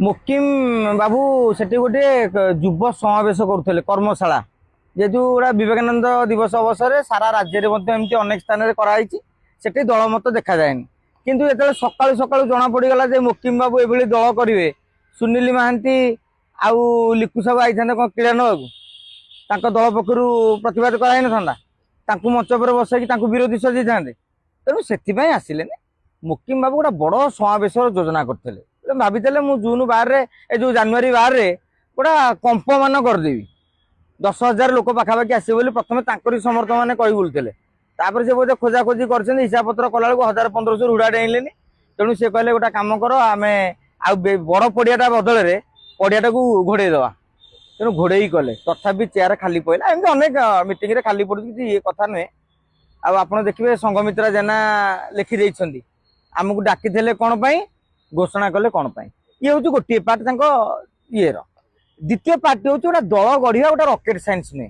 मुकिम बाबू सेठी गोटे युव समावेश करुले कर्मशाला जेहेतु गोटा विवेकानंद दिवस अवसर में सारा राज्य में अनेक स्थान में कराई सेठी दल मत देखा जाए किंतु जो सकालू सकालू जना पड़गला मुकिम बाबू ये दल करेंगे सुनील महांती आउ लिकु सब आई था कौन क्रीड़ा नाक दल पक्ष प्रतिवाद कराई ना मंच पर बसैक विरोधी सजाई था तेणु से आसिले मुकिम बाबू गोटे बड़ समावेश योजना करते भाभी जून 12 जो जानुरी 12 गोटा कंप मान करदेवी 10,000 लोक पाखापाखि आसवे बोली प्रथम समर्थक मैंने कही बुलूले से बोधे खोजाखोजी कर हिसाब पत्र कला 1,000-1,500 उड़ा डेली तेणु सी कहले गोटा कम कर आम बड़ पड़ियाटा बदल में पड़ियाटा को घोड़े दवा तेणु घोड़े कले तथापि चेयर खाली पड़ा एमती अनेक मीटिंग खाली पड़ू ये कथा नुहे आप देखिए संघमित्रा जेना लिखि आमको डाकी कौन घोषणा कले कौन ये हूँ गोटे पार्ट ये द्वितीय पार्ट हूँ गोटे दल गढ़िया गोटे रॉकेट साइंस नुहे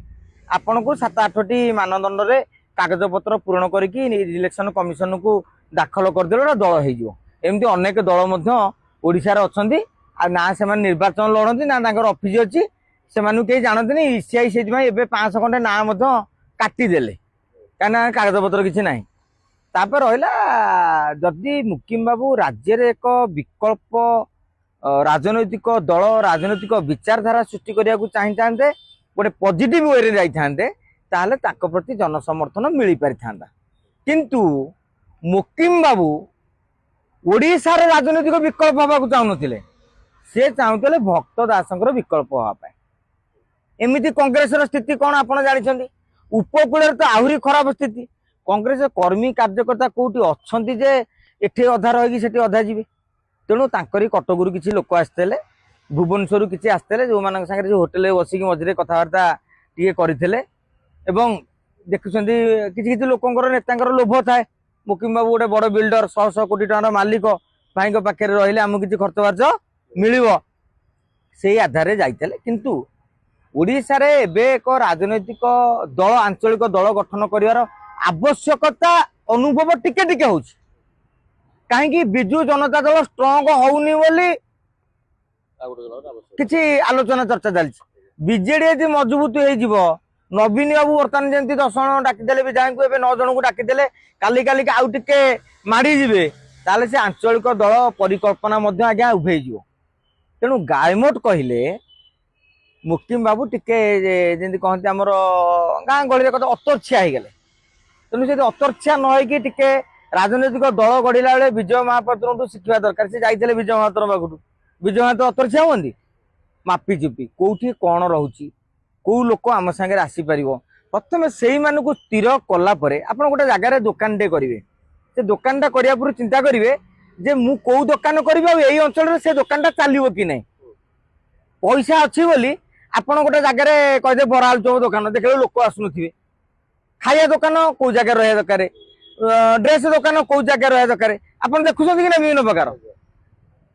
आपन को 7-8टी मानदंड रे कागज पत्र पूरण करके इलेक्शन कमिशन को दाखल करदे गोटे दल होमती अनेक दल ओडिशा रे अछंती ना से निर्वाचन लड़ती ना ऑफिस अच्छी से कहीं जानते ईसीआई से 500 खंडे ना काटिदेले कहीं कागज पत्र किसी ना तापर रहा जदि मुकिम बाबू राज्य रे एक विकल्प राजनैतिक दल राजनैतिक विचारधारा सृष्टि करने को चाही था गोटे पॉजिटिव वे रे जाइथांते ताहले ताको प्रति जनसमर्थन मिल पारि थांदा किंतु मुकिम बाबू ओडिशा रे राजनैतिक विकल्प हवा को चाहूनथिले से चाहूले भक्त दासंकर विकल्प हवा एमिति कांग्रेस रो स्थिति कौन आपण जानिछंती उपकूल तो आहुरी खराब स्थिति कांग्रेस कर्मी कार्यकर्ता कौटी अच्छी जे एठे अधा रही सेठी अधा जीवे तेणु तांकरी कटकरू किसी लोक आसते भुवनेश्वर किसी आसते जो मान जो होटेल बसिक मझे कथबार्ता टे करते देखुं किसी लोकर नेता लोभ थाए मुकिम बाबू गोटे बड़ बिल्डर 100 कोटी टकर मालिक भाई पाखे रही आमको किसी खर्च बार्च मिल से आधार जाते किंतु ओडिशा रे एबे एक राजनैतिक दल आंचलिक दल गठन कर आवश्यकता अनुभव टिके टिके हो कहीं बिजु जनता दल स्ट्रंग होनी बोली किसी आलोचना चर्चा चलती बीजेडी यदि मजबूत हो नवीन बाबू बर्तमान जमी 10 जन डाकिदे विधायक को 9 जन को डाकिदे काली काली आउ टिके माड़ी जीवे ताले से आंचलिक दल परिकल्पना आज्ञा उभे तेणु गायमोट कहले मुकिम बाबू टिके जमी कहते आम गाँ गहली कत अतर्छिया हो गले तेणु से अतर्छिया नई टिके राजनैतिक दल गढ़ला बेले विजय महापात्र शिखा दरकार से जाते विजय महापात्र पाखु विजय महापात्र अतर्छिया हमें मापी चुपी कौटी कौन रोचे कौ लोक आम सागर आसीपर प्रथम से मानक स्थिर कलापर आप गोटे जगार दुकान टे करेंगे से दुकानटा करने पूर्व चिंता करेंगे जे मु कौ दुकान करी यही अंचल से दुकानटा चलो कि नहीं पैसा अच्छी बोली आपड़ गोटे जगार कहदे बरा आलुचप दुकान देखे लोक आसुन खाया दुकान कौ जगह रहा दरकार ड्रेस दुकान कौ जगह रहा दरकार आप देखुं कि विभिन्न प्रकार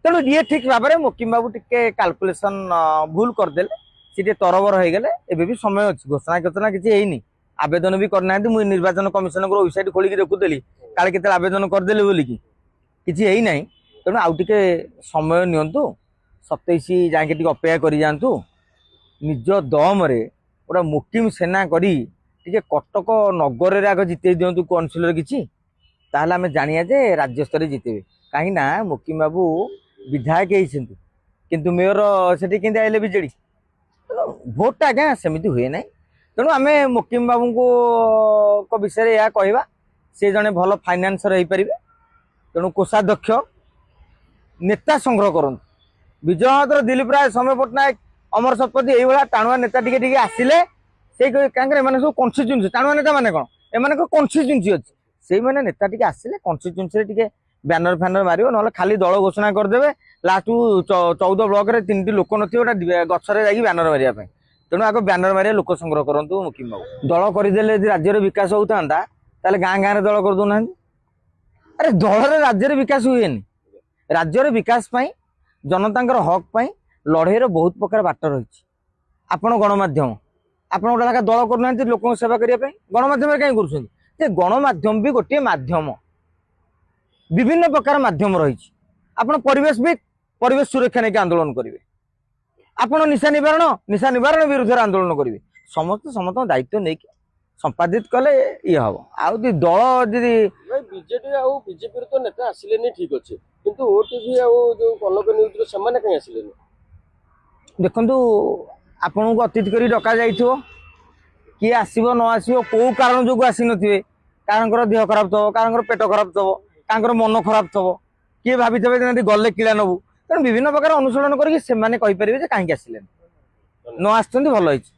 तेणु ये ठीक भाव में मुकिम बाबू टिके काल्कुलेसन भूल करदे सी तरबर हो गले एबे भी समय अच्छी घोषणा घोषणा किसी है आवेदन भी करना मुझे निर्वाचन कमिशन वेबसाइट खोल देखुदी काले के आवेदन करदे बोलिकी किसी है ना तेणु आउ टे समय नियंतु 27 जाके अपेक्षा कर जातु निज दम गोटे मुकिम सेना करी टे कटक नगर में आग जिते दिंतु काउनसिलर किसी ताहले आम जानिया जे राज्य स्तर जितेबे कहीं मुकिम बाबू विधायक होती किंतु मेयर से केंद्र आइले बीजेडी भोटा आज्ञा सेमती हुए ना तेणु आम मुकिम बाबू को विषय यह कहवा सी जड़े भल फाइनान्सर हो पारे तेणु कोषाध्यक्ष नेता संग्रह करूँ विजय महापात्र दिलीप राय समय पट्टनायक अमर शतपथी यही टाणुआ नेता टी आसिले से कहीं सब कन्स्टिट्यून्सी टाणुआ नेता मैंने कौन एम कन्स्टिट्यून्सी अच्छी से मैंने नेता टी आसिले कन्स्टिट्यून्सी टे बैनर फैनर मारियो ना खाली दल घोषणा करदे लास्ट 14 ब्लॉक रे 3टी लोक नथिबे गछरे जाई बैनर मारिया तेणु आगे बैनर मारिया लोक संग्रह करंतु मुकिम बाबू दल करदेले राज्यर विकास होता ताले गाँ गाँव दल कर दो ना अरे दल राज्यर विकास हुए राज्यर विकास जनता हक लड़े बहुत प्रकार बाट रही आपण गणमाध्यम आप गोटे जगह दल करना लोक सेवा करने गणमाध्यम कहीं कर गणमाध्यम भी गोटे माध्यम विभिन्न प्रकार माध्यम रही आप परिवेशविद ପରିବେଶ ସୁରକ୍ଷା ନେଇକି ଆନ୍ଦୋଳନ କରିବେ। ଆପଣ ନିଶା ନିବାରଣ ବିରୁଦ୍ଧରେ ଆନ୍ଦୋଳନ କରିବେ। ସମସ୍ତେ ସମସ୍ତଙ୍କ ଦାୟିତ୍ୱ ନେଇକି ସମ୍ପାଦିତ କଲେ ଇଏ ହବ। ଆଉ ଯଦି ଦଳ ଯଦି ବିଜେଡି ଆଉ ବିଜେପିର ତ ନେତା ଆସିଲେନି ଠିକ ଅଛି, କିନ୍ତୁ ଓଟିଭି ଆଉ ଯୋଉ କନକ ନ୍ୟୁଜର ସେମାନେ କାହିଁ ଆସିଲେନି? ଦେଖନ୍ତୁ, ଆପଣଙ୍କୁ ଅତିଥି କରି ଡକା ଯାଇଥିବ, କିଏ ଆସିବ ନ ଆସିବ କୋଉ କାରଣ ଯୋଗୁଁ ଆସିନଥିବେ, କାହାଙ୍କର ଦେହ ଖରାପ ଥିବ, କାହାଙ୍କର ପେଟ ଖରାପ ଥିବ, କାହାଙ୍କର ମନ ଖରାପ ଥିବ, କିଏ ଭାବିଥିବେ ଯେମିତି ଗଲେ କିଳା ନବୁ। ତେଣୁ ବିଭିନ୍ନ ପ୍ରକାର ଅନୁଶୀଳନ କରିକି ସେମାନେ କହିପାରିବେ ଯେ କାହିଁକି ଆସିଲେନି। ନ ଆସିଛନ୍ତି ଭଲ ହେଇଛି।